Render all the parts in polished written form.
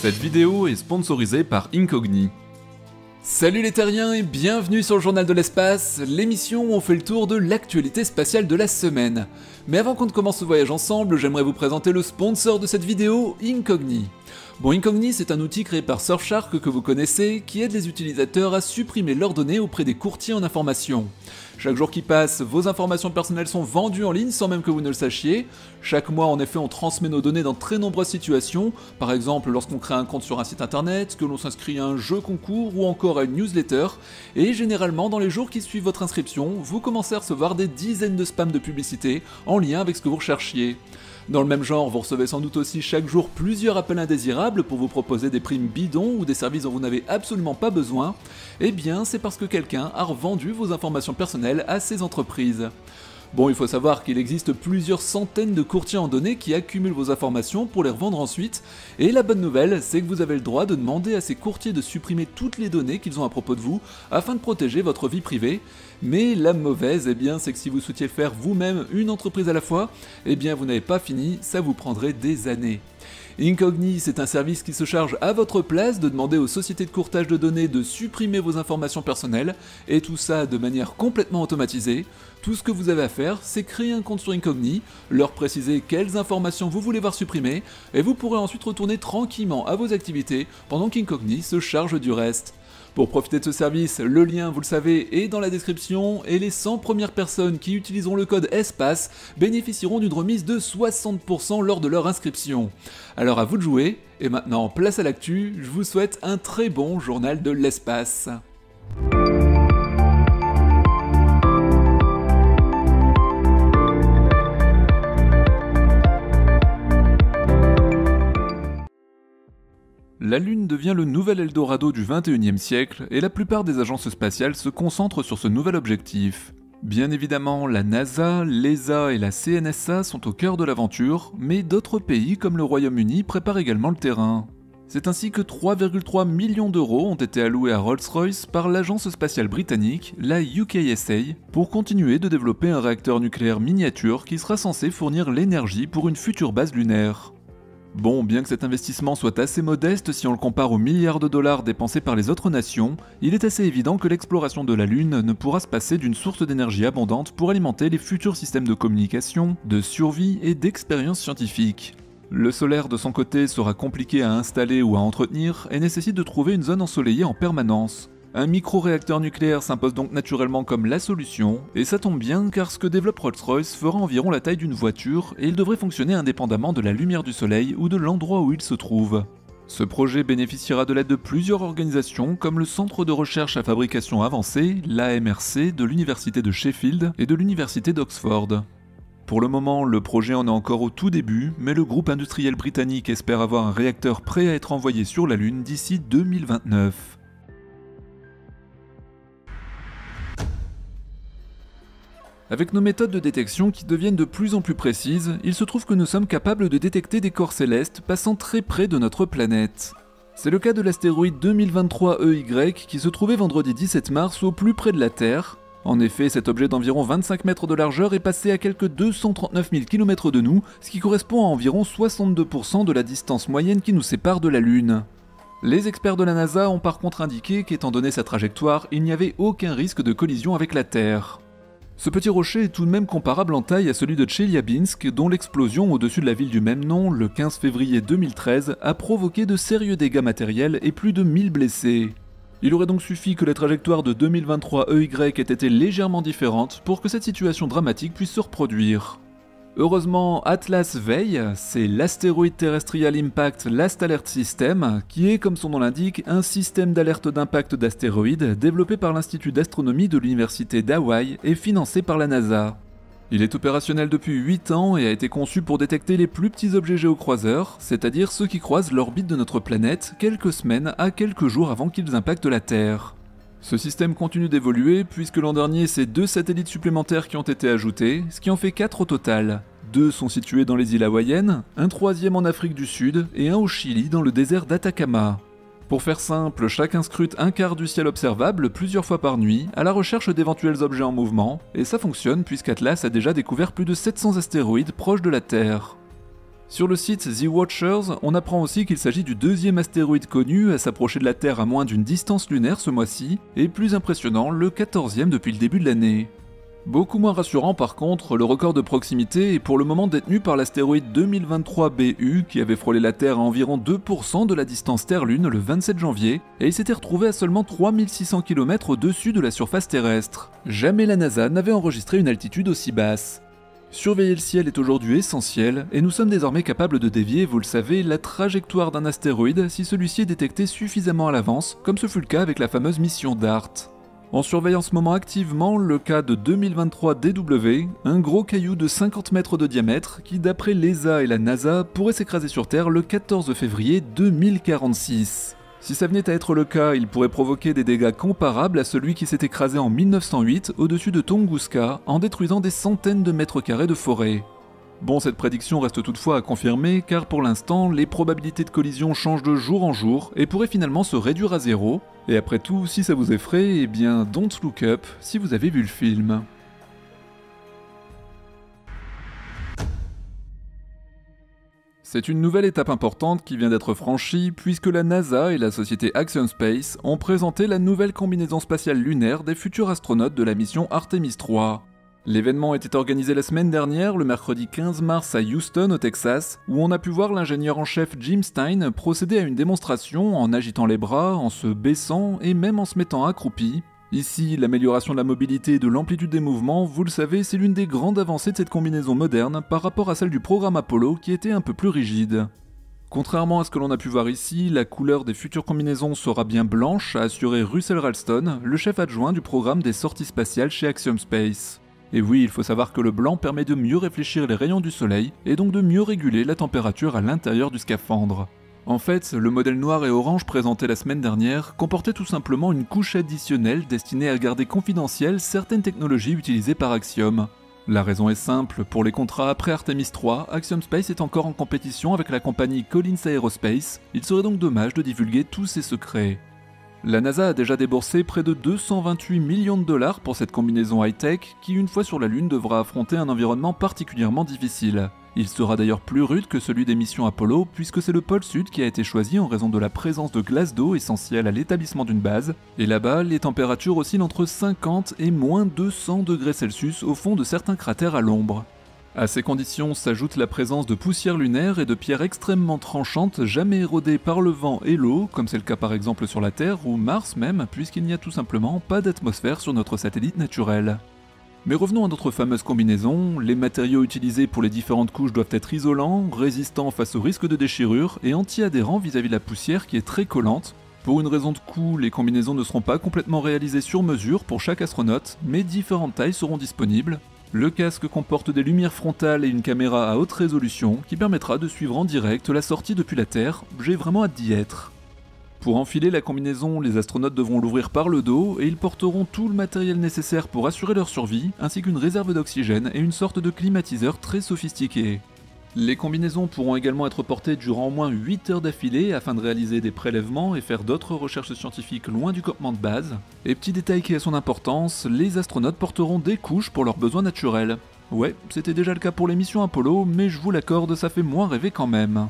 Cette vidéo est sponsorisée par Incogni. Salut les terriens et bienvenue sur le Journal de l'Espace, l'émission où on fait le tour de l'actualité spatiale de la semaine. Mais avant qu'on ne commence ce voyage ensemble, j'aimerais vous présenter le sponsor de cette vidéo, Incogni. Bon, Incogni, c'est un outil créé par Surfshark que vous connaissez, qui aide les utilisateurs à supprimer leurs données auprès des courtiers en information. Chaque jour qui passe, vos informations personnelles sont vendues en ligne sans même que vous ne le sachiez. Chaque mois, en effet, on transmet nos données dans très nombreuses situations, par exemple lorsqu'on crée un compte sur un site internet, que l'on s'inscrit à un jeu concours ou encore à une newsletter, et généralement, dans les jours qui suivent votre inscription, vous commencez à recevoir des dizaines de spams de publicité en lien avec ce que vous recherchiez. Dans le même genre, vous recevez sans doute aussi chaque jour plusieurs appels indésirables pour vous proposer des primes bidons ou des services dont vous n'avez absolument pas besoin. Eh bien, c'est parce que quelqu'un a revendu vos informations personnelles à ces entreprises. Bon, il faut savoir qu'il existe plusieurs centaines de courtiers en données qui accumulent vos informations pour les revendre ensuite, et la bonne nouvelle, c'est que vous avez le droit de demander à ces courtiers de supprimer toutes les données qu'ils ont à propos de vous, afin de protéger votre vie privée. Mais la mauvaise, eh bien, c'est que si vous souhaitiez faire vous-même une entreprise à la fois, eh bien vous n'avez pas fini, ça vous prendrait des années. Incogni, c'est un service qui se charge à votre place de demander aux sociétés de courtage de données de supprimer vos informations personnelles, et tout ça de manière complètement automatisée. Tout ce que vous avez à faire, c'est créer un compte sur Incogni, leur préciser quelles informations vous voulez voir supprimées, et vous pourrez ensuite retourner tranquillement à vos activités pendant qu'Incogni se charge du reste. Pour profiter de ce service, le lien, vous le savez, est dans la description, et les 100 premières personnes qui utiliseront le code ESPACE bénéficieront d'une remise de 60% lors de leur inscription. Alors à vous de jouer, et maintenant place à l'actu, je vous souhaite un très bon journal de l'espace. La Lune devient le nouvel Eldorado du XXIe siècle et la plupart des agences spatiales se concentrent sur ce nouvel objectif. Bien évidemment, la NASA, l'ESA et la CNSA sont au cœur de l'aventure, mais d'autres pays comme le Royaume-Uni préparent également le terrain. C'est ainsi que 3,3 millions d'euros ont été alloués à Rolls-Royce par l'agence spatiale britannique, la UKSA, pour continuer de développer un réacteur nucléaire miniature qui sera censé fournir l'énergie pour une future base lunaire. Bon, bien que cet investissement soit assez modeste si on le compare aux milliards de dollars dépensés par les autres nations, il est assez évident que l'exploration de la Lune ne pourra se passer d'une source d'énergie abondante pour alimenter les futurs systèmes de communication, de survie et d'expérience scientifique. Le solaire de son côté sera compliqué à installer ou à entretenir et nécessite de trouver une zone ensoleillée en permanence. Un micro-réacteur nucléaire s'impose donc naturellement comme la solution, et ça tombe bien car ce que développe Rolls-Royce fera environ la taille d'une voiture et il devrait fonctionner indépendamment de la lumière du soleil ou de l'endroit où il se trouve. Ce projet bénéficiera de l'aide de plusieurs organisations comme le Centre de recherche à fabrication avancée, l'AMRC, de l'Université de Sheffield et de l'Université d'Oxford. Pour le moment, le projet en est encore au tout début, mais le groupe industriel britannique espère avoir un réacteur prêt à être envoyé sur la Lune d'ici 2029. Avec nos méthodes de détection qui deviennent de plus en plus précises, il se trouve que nous sommes capables de détecter des corps célestes passant très près de notre planète. C'est le cas de l'astéroïde 2023 EY qui se trouvait vendredi 17 mars au plus près de la Terre. En effet, cet objet d'environ 25 mètres de largeur est passé à quelques 239 000 km de nous, ce qui correspond à environ 62% de la distance moyenne qui nous sépare de la Lune. Les experts de la NASA ont par contre indiqué qu'étant donné sa trajectoire, il n'y avait aucun risque de collision avec la Terre. Ce petit rocher est tout de même comparable en taille à celui de Tcheliabinsk, dont l'explosion au-dessus de la ville du même nom, le 15 février 2013, a provoqué de sérieux dégâts matériels et plus de 1000 blessés. Il aurait donc suffi que la trajectoire de 2023 EY ait été légèrement différente pour que cette situation dramatique puisse se reproduire. Heureusement, Atlas veille, c'est l'Asteroid Terrestrial Impact Last Alert System, qui est, comme son nom l'indique, un système d'alerte d'impact d'astéroïdes développé par l'Institut d'astronomie de l'Université d'Hawaï et financé par la NASA. Il est opérationnel depuis 8 ans et a été conçu pour détecter les plus petits objets géocroiseurs, c'est-à-dire ceux qui croisent l'orbite de notre planète quelques semaines à quelques jours avant qu'ils impactent la Terre. Ce système continue d'évoluer puisque l'an dernier c'est 2 satellites supplémentaires qui ont été ajoutés, ce qui en fait 4 au total. 2 sont situés dans les îles hawaïennes, un 3e en Afrique du Sud et un au Chili dans le désert d'Atacama. Pour faire simple, chacun scrute un quart du ciel observable plusieurs fois par nuit à la recherche d'éventuels objets en mouvement, et ça fonctionne puisqu'Atlas a déjà découvert plus de 700 astéroïdes proches de la Terre. Sur le site The Watchers, on apprend aussi qu'il s'agit du deuxième astéroïde connu à s'approcher de la Terre à moins d'une distance lunaire ce mois-ci, et plus impressionnant, le 14e depuis le début de l'année. Beaucoup moins rassurant par contre, le record de proximité est pour le moment détenu par l'astéroïde 2023 BU qui avait frôlé la Terre à environ 2% de la distance Terre-Lune le 27 janvier, et il s'était retrouvé à seulement 3600 km au-dessus de la surface terrestre. Jamais la NASA n'avait enregistré une altitude aussi basse. Surveiller le ciel est aujourd'hui essentiel, et nous sommes désormais capables de dévier, vous le savez, la trajectoire d'un astéroïde si celui-ci est détecté suffisamment à l'avance, comme ce fut le cas avec la fameuse mission DART. On surveille en ce moment activement le cas de 2023 DW, un gros caillou de 50 mètres de diamètre qui, d'après l'ESA et la NASA, pourrait s'écraser sur Terre le 14 février 2046. Si ça venait à être le cas, il pourrait provoquer des dégâts comparables à celui qui s'est écrasé en 1908 au-dessus de Tunguska en détruisant des centaines de mètres carrés de forêt. Bon, cette prédiction reste toutefois à confirmer car pour l'instant, les probabilités de collision changent de jour en jour et pourraient finalement se réduire à zéro. Et après tout, si ça vous effraie, eh bien don't look up si vous avez vu le film. C'est une nouvelle étape importante qui vient d'être franchie puisque la NASA et la société Axiom Space ont présenté la nouvelle combinaison spatiale lunaire des futurs astronautes de la mission Artemis 3. L'événement était organisé la semaine dernière, le mercredi 15 mars à Houston au Texas, où on a pu voir l'ingénieur en chef Jim Stein procéder à une démonstration en agitant les bras, en se baissant et même en se mettant accroupi. Ici, l'amélioration de la mobilité et de l'amplitude des mouvements, vous le savez, c'est l'une des grandes avancées de cette combinaison moderne par rapport à celle du programme Apollo qui était un peu plus rigide. Contrairement à ce que l'on a pu voir ici, la couleur des futures combinaisons sera bien blanche, a assuré Russell Ralston, le chef adjoint du programme des sorties spatiales chez Axiom Space. Et oui, il faut savoir que le blanc permet de mieux réfléchir les rayons du soleil et donc de mieux réguler la température à l'intérieur du scaphandre. En fait, le modèle noir et orange présenté la semaine dernière comportait tout simplement une couche additionnelle destinée à garder confidentielles certaines technologies utilisées par Axiom. La raison est simple, pour les contrats après Artemis 3, Axiom Space est encore en compétition avec la compagnie Collins Aerospace, il serait donc dommage de divulguer tous ses secrets. La NASA a déjà déboursé près de 228 millions de dollars pour cette combinaison high-tech qui, une fois sur la Lune, devra affronter un environnement particulièrement difficile. Il sera d'ailleurs plus rude que celui des missions Apollo puisque c'est le pôle sud qui a été choisi en raison de la présence de glace d'eau essentielle à l'établissement d'une base, et là-bas, les températures oscillent entre 50 et moins 200 degrés Celsius au fond de certains cratères à l'ombre. À ces conditions s'ajoute la présence de poussière lunaire et de pierres extrêmement tranchantes jamais érodées par le vent et l'eau, comme c'est le cas par exemple sur la Terre ou Mars même, puisqu'il n'y a tout simplement pas d'atmosphère sur notre satellite naturel. Mais revenons à notre fameuse combinaison, les matériaux utilisés pour les différentes couches doivent être isolants, résistants face au risque de déchirure et anti-adhérents vis-à-vis de la poussière qui est très collante. Pour une raison de coût, les combinaisons ne seront pas complètement réalisées sur mesure pour chaque astronaute, mais différentes tailles seront disponibles. Le casque comporte des lumières frontales et une caméra à haute résolution qui permettra de suivre en direct la sortie depuis la Terre, j'ai vraiment hâte d'y être. Pour enfiler la combinaison, les astronautes devront l'ouvrir par le dos et ils porteront tout le matériel nécessaire pour assurer leur survie, ainsi qu'une réserve d'oxygène et une sorte de climatiseur très sophistiqué. Les combinaisons pourront également être portées durant au moins 8 heures d'affilée afin de réaliser des prélèvements et faire d'autres recherches scientifiques loin du campement de base. Et petit détail qui a son importance, les astronautes porteront des couches pour leurs besoins naturels. Ouais, c'était déjà le cas pour les missions Apollo, mais je vous l'accorde, ça fait moins rêver quand même.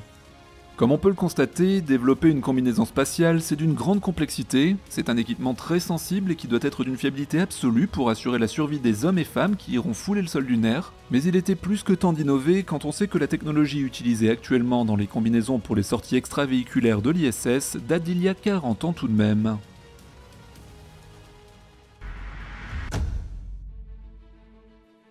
Comme on peut le constater, développer une combinaison spatiale, c'est d'une grande complexité, c'est un équipement très sensible et qui doit être d'une fiabilité absolue pour assurer la survie des hommes et femmes qui iront fouler le sol lunaire, mais il était plus que temps d'innover quand on sait que la technologie utilisée actuellement dans les combinaisons pour les sorties extravéhiculaires de l'ISS date d'il y a 40 ans tout de même.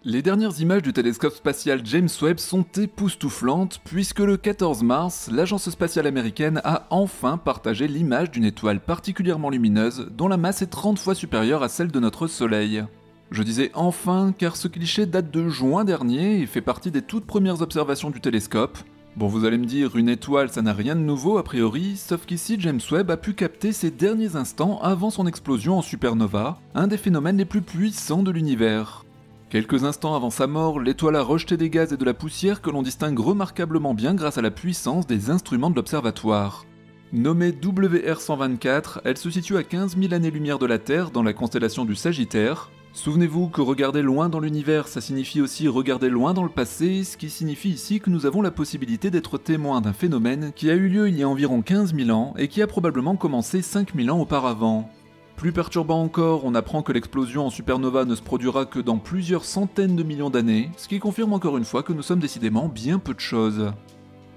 Les dernières images du télescope spatial James Webb sont époustouflantes puisque le 14 mars, l'agence spatiale américaine a enfin partagé l'image d'une étoile particulièrement lumineuse dont la masse est 30 fois supérieure à celle de notre Soleil. Je disais enfin car ce cliché date de juin dernier et fait partie des toutes premières observations du télescope. Bon, vous allez me dire, une étoile ça n'a rien de nouveau a priori, sauf qu'ici James Webb a pu capter ses derniers instants avant son explosion en supernova, un des phénomènes les plus puissants de l'univers. Quelques instants avant sa mort, l'étoile a rejeté des gaz et de la poussière que l'on distingue remarquablement bien grâce à la puissance des instruments de l'observatoire. Nommée WR124, elle se situe à 15 000 années-lumière de la Terre dans la constellation du Sagittaire. Souvenez-vous que regarder loin dans l'univers, ça signifie aussi regarder loin dans le passé, ce qui signifie ici que nous avons la possibilité d'être témoins d'un phénomène qui a eu lieu il y a environ 15 000 ans et qui a probablement commencé 5 000 ans auparavant. Plus perturbant encore, on apprend que l'explosion en supernova ne se produira que dans plusieurs centaines de millions d'années, ce qui confirme encore une fois que nous sommes décidément bien peu de choses.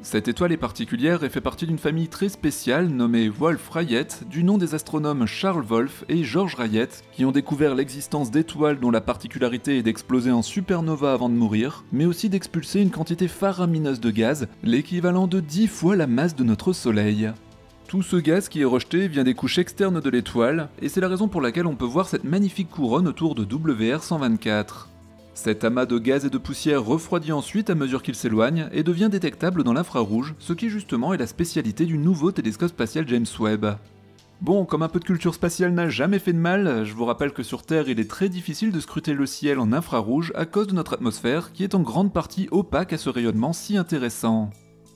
Cette étoile est particulière et fait partie d'une famille très spéciale nommée Wolf-Rayet, du nom des astronomes Charles Wolf et George Rayet, qui ont découvert l'existence d'étoiles dont la particularité est d'exploser en supernova avant de mourir, mais aussi d'expulser une quantité faramineuse de gaz, l'équivalent de 10 fois la masse de notre Soleil. Tout ce gaz qui est rejeté vient des couches externes de l'étoile, et c'est la raison pour laquelle on peut voir cette magnifique couronne autour de WR124. Cet amas de gaz et de poussière refroidit ensuite à mesure qu'il s'éloigne et devient détectable dans l'infrarouge, ce qui justement est la spécialité du nouveau télescope spatial James Webb. Bon, comme un peu de culture spatiale n'a jamais fait de mal, je vous rappelle que sur Terre il est très difficile de scruter le ciel en infrarouge à cause de notre atmosphère qui est en grande partie opaque à ce rayonnement si intéressant.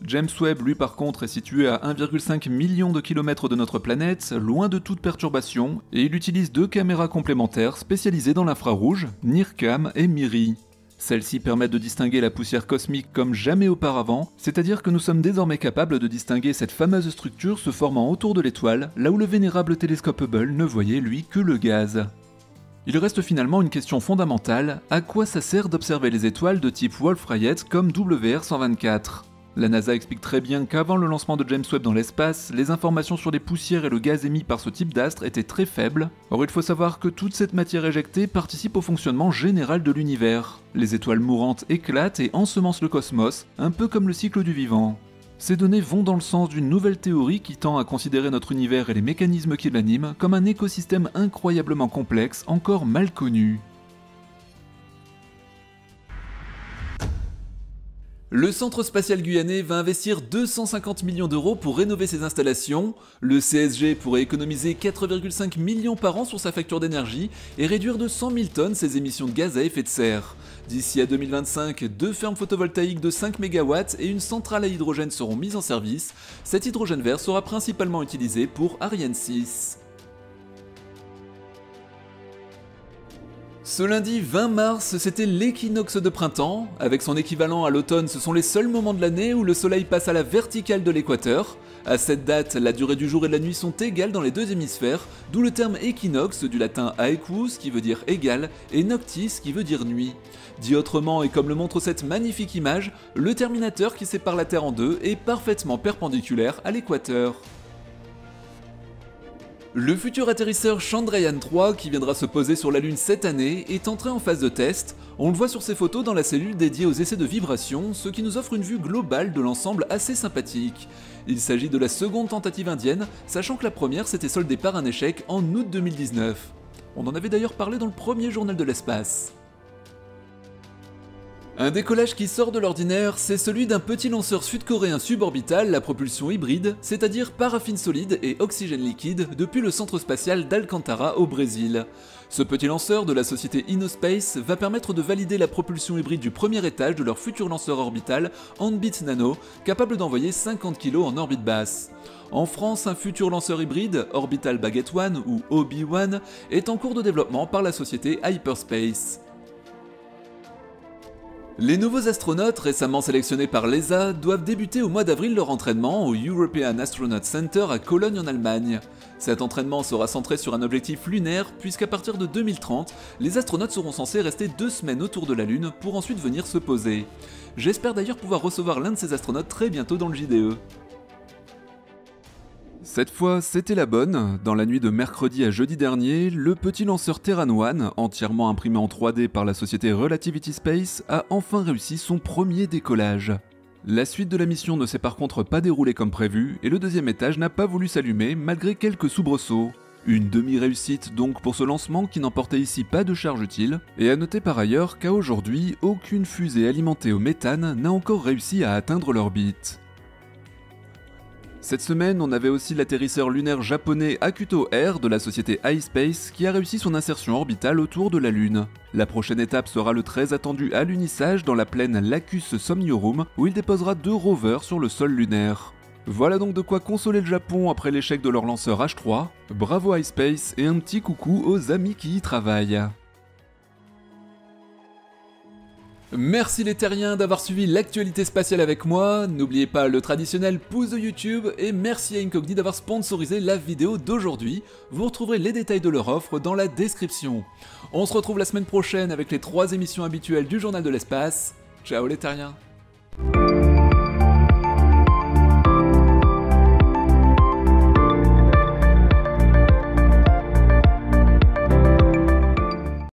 James Webb, lui par contre, est situé à 1,5 million de kilomètres de notre planète, loin de toute perturbation, et il utilise 2 caméras complémentaires spécialisées dans l'infrarouge, NIRCam et MIRI. Celles-ci permettent de distinguer la poussière cosmique comme jamais auparavant, c'est-à-dire que nous sommes désormais capables de distinguer cette fameuse structure se formant autour de l'étoile, là où le vénérable télescope Hubble ne voyait lui que le gaz. Il reste finalement une question fondamentale, à quoi ça sert d'observer les étoiles de type Wolf-Rayet comme WR124 ? La NASA explique très bien qu'avant le lancement de James Webb dans l'espace, les informations sur les poussières et le gaz émis par ce type d'astre étaient très faibles. Or il faut savoir que toute cette matière éjectée participe au fonctionnement général de l'univers. Les étoiles mourantes éclatent et ensemencent le cosmos, un peu comme le cycle du vivant. Ces données vont dans le sens d'une nouvelle théorie qui tend à considérer notre univers et les mécanismes qui l'animent comme un écosystème incroyablement complexe, encore mal connu. Le Centre spatial guyanais va investir 250 millions d'euros pour rénover ses installations, le CSG pourrait économiser 4,5 millions par an sur sa facture d'énergie et réduire de 100 000 tonnes ses émissions de gaz à effet de serre. D'ici à 2025, 2 fermes photovoltaïques de 5 MW et une centrale à hydrogène seront mises en service. Cet hydrogène vert sera principalement utilisé pour Ariane 6. Ce lundi 20 mars, c'était l'équinoxe de printemps. Avec son équivalent à l'automne, ce sont les seuls moments de l'année où le soleil passe à la verticale de l'équateur. À cette date, la durée du jour et de la nuit sont égales dans les 2 hémisphères, d'où le terme équinoxe du latin aequus qui veut dire égal et noctis qui veut dire nuit. Dit autrement et comme le montre cette magnifique image, le terminateur qui sépare la Terre en deux est parfaitement perpendiculaire à l'équateur. Le futur atterrisseur Chandrayaan-3, qui viendra se poser sur la Lune cette année, est entré en phase de test. On le voit sur ces photos dans la cellule dédiée aux essais de vibration, ce qui nous offre une vue globale de l'ensemble assez sympathique. Il s'agit de la seconde tentative indienne, sachant que la première s'était soldée par un échec en août 2019. On en avait d'ailleurs parlé dans le premier journal de l'espace. Un décollage qui sort de l'ordinaire, c'est celui d'un petit lanceur sud-coréen suborbital à propulsion hybride, c'est-à-dire paraffine solide et oxygène liquide, depuis le centre spatial d'Alcantara au Brésil. Ce petit lanceur de la société Innospace va permettre de valider la propulsion hybride du premier étage de leur futur lanceur orbital Anbit Nano, capable d'envoyer 50 kg en orbite basse. En France, un futur lanceur hybride, Orbital Baguette One ou OB1, est en cours de développement par la société Hyperspace. Les nouveaux astronautes récemment sélectionnés par l'ESA doivent débuter au mois d'avril leur entraînement au European Astronaut Center à Cologne en Allemagne. Cet entraînement sera centré sur un objectif lunaire puisqu'à partir de 2030, les astronautes seront censés rester 2 semaines autour de la Lune pour ensuite venir se poser. J'espère d'ailleurs pouvoir recevoir l'un de ces astronautes très bientôt dans le JDE. Cette fois, c'était la bonne. Dans la nuit de mercredi à jeudi dernier, le petit lanceur Terran 1, entièrement imprimé en 3D par la société Relativity Space, a enfin réussi son premier décollage. La suite de la mission ne s'est par contre pas déroulée comme prévu, et le deuxième étage n'a pas voulu s'allumer malgré quelques soubresauts. Une demi-réussite donc pour ce lancement qui n'emportait ici pas de charge utile, et à noter par ailleurs qu'à aujourd'hui, aucune fusée alimentée au méthane n'a encore réussi à atteindre l'orbite. Cette semaine, on avait aussi l'atterrisseur lunaire japonais Akuto Air de la société iSpace qui a réussi son insertion orbitale autour de la Lune. La prochaine étape sera le très attendu alunissage dans la plaine Lacus Somniorum où il déposera 2 rovers sur le sol lunaire. Voilà donc de quoi consoler le Japon après l'échec de leur lanceur H3. Bravo iSpace et un petit coucou aux amis qui y travaillent. Merci les terriens d'avoir suivi l'actualité spatiale avec moi, n'oubliez pas le traditionnel pouce de YouTube, et merci à Incogni d'avoir sponsorisé la vidéo d'aujourd'hui. Vous retrouverez les détails de leur offre dans la description. On se retrouve la semaine prochaine avec les 3 émissions habituelles du Journal de l'Espace. Ciao les terriens!